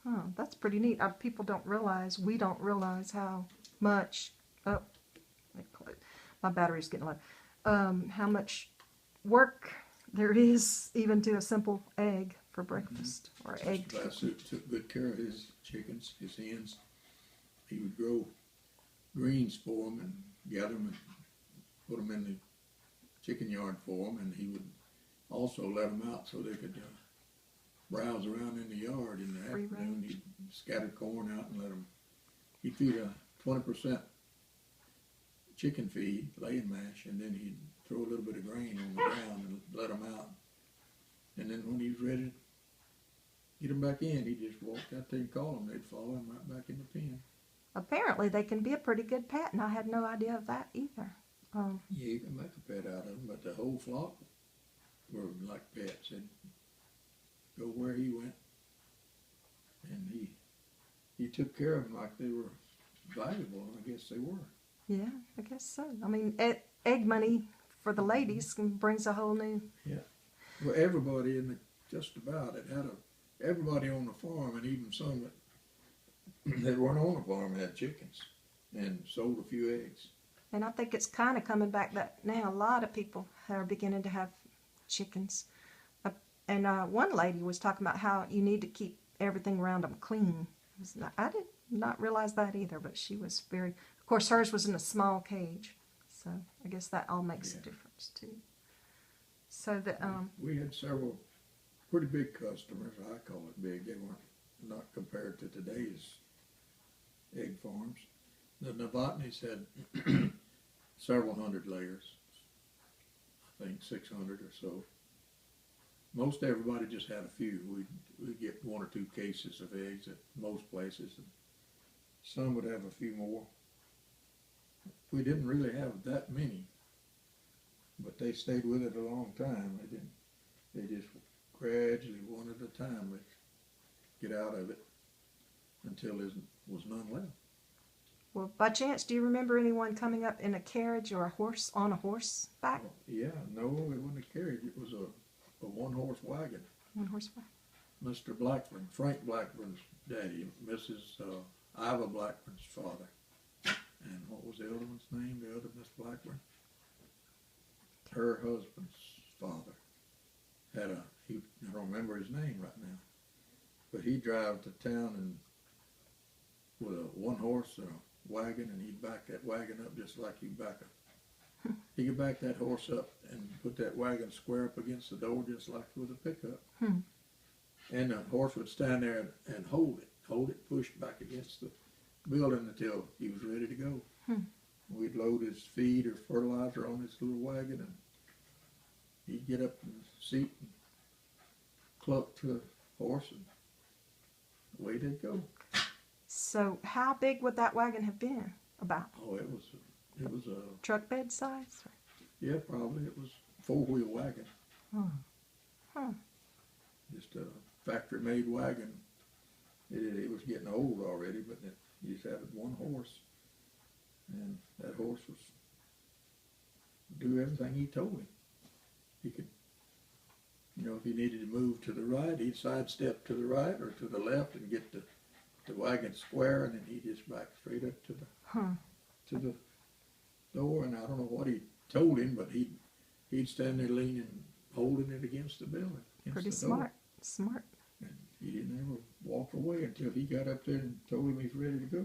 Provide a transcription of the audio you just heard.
Huh, that's pretty neat. People don't realize, we don't realize how much, oh, my battery's getting low, how much work there is even to a simple egg for breakfast or egg. Lassitter took good care of his chickens, his hens. He would grow greens for them and gather them and put them in the chicken yard for them, and he would also let them out so they could browse around in the yard in the Free afternoon. range. He'd scatter corn out and let them. He'd feed a 20% chicken feed, laying mash, and then he'd throw a little bit of grain on the ground and let them out. And then when he was ready to get them back in, he just walked out there and called them. They'd follow him right back in the pen. Apparently they can be a pretty good pet, and I had no idea of that either. Yeah, you can make a pet out of them, but the whole flock were like pets. They'd go where he went, and he took care of them like they were valuable, and I guess they were. Yeah, I guess so. I mean, egg money for the ladies brings a whole new. Yeah. Well, everybody just about it had everybody on the farm, and even some that weren't on the farm had chickens and sold a few eggs. And I think it's kind of coming back that now a lot of people are beginning to have chickens. And one lady was talking about how you need to keep everything around them clean. I did not realize that either, but she was very. Of course, hers was in a small cage, so I guess that all makes a difference too. So that we had several pretty big customers. I call it big. They weren't not compared to today's egg farms. The Novotnys had several hundred layers. I think 600 or so. Most everybody just had a few. We'd get 1 or 2 cases of eggs at most places. Some would have a few more. We didn't really have that many, but they stayed with it a long time. They just gradually, one at a time, they'd get out of it until there was none left. well, by chance, do you remember anyone coming up in a carriage or a horse on a horseback? Yeah, no, it wasn't a carriage. It was a one-horse wagon. One horseback. Mr. Blackburn, Frank Blackburn's daddy, Mrs. Iva Blackburn's father. And what was the other one's name, the other Miss Blackburn? Her husband's father had I don't remember his name right now, but he'd drive to town and with a one-horse wagon, and he'd back that wagon up just like he could back that horse up and put that wagon square up against the door just like with a pickup. And the horse would stand there and hold it pushed back against the building until he was ready to go. We'd load his feed or fertilizer on his little wagon, and he'd get up in the seat and cluck to the horse, and away they'd go. So how big would that wagon have been? About? Oh, it was a Truck bed size? yeah, probably it was a 4-wheel wagon. Just a factory-made wagon. It was getting old already, but you just had one horse, and that horse was do everything he told him. He could, if he needed to move to the right, he'd sidestep to the right or to the left and get the wagon square, and then he'd just back straight up to the door. And I don't know what he told him, but he'd stand there leaning, holding it against the building. Pretty smart. Smart. And he didn't ever walk away until he got up there and told him he's ready to go.